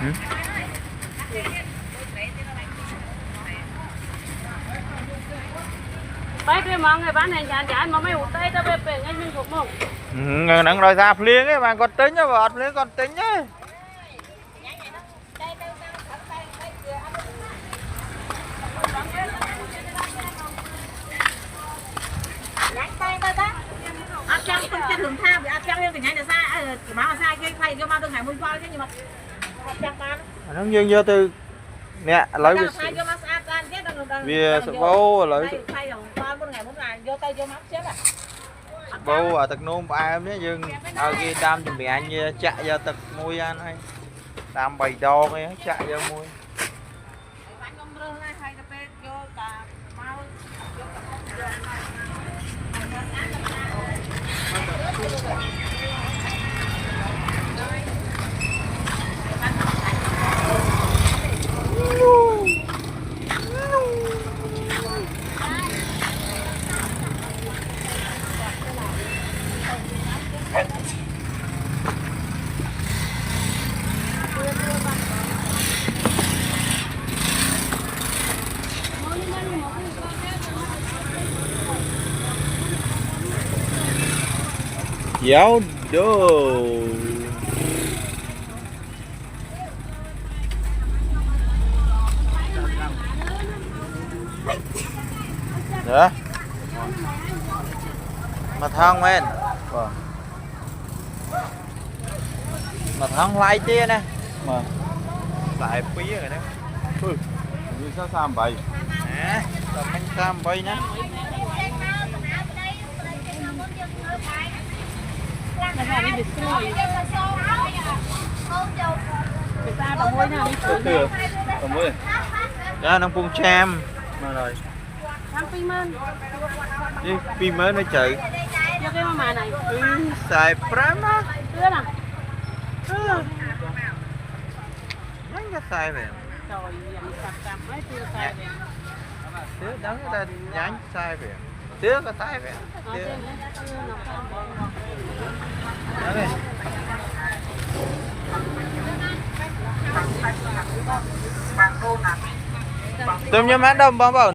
Ừ. Bây giờ mọi người bán này nhà mà mấy hụt tay tao về ngay mình phục mông. Nắng rồi ra liền ấy mà còn tính nhá vợ liền còn tính ấy. Áp trang không trên đường tha vì áp trang lên thì nhanh là xa má xa cái thầy cho ma tôi ngày hôm qua chứ nhưng mà áp trang ba Nó dương vô từ nè lấy vì sự bố lấy bố ở tật nôm ai em nhé dương ở kia đam chuẩn bị anh chạy ra tật môi anh hay đam bày đo cái chạy ra môi giáo đồ đó mà thang men mà thang lại tia nè mà lại phí rồi đó như sao sam bay nè tầm anh sam bay nè đó nó phun cham mà rồi đi pin mới nó chạy xài prime á mấy cái xài về tứ đắng ta nhánh sai về tứ cái tay về tụi em nhắm mắt đâu bao bảo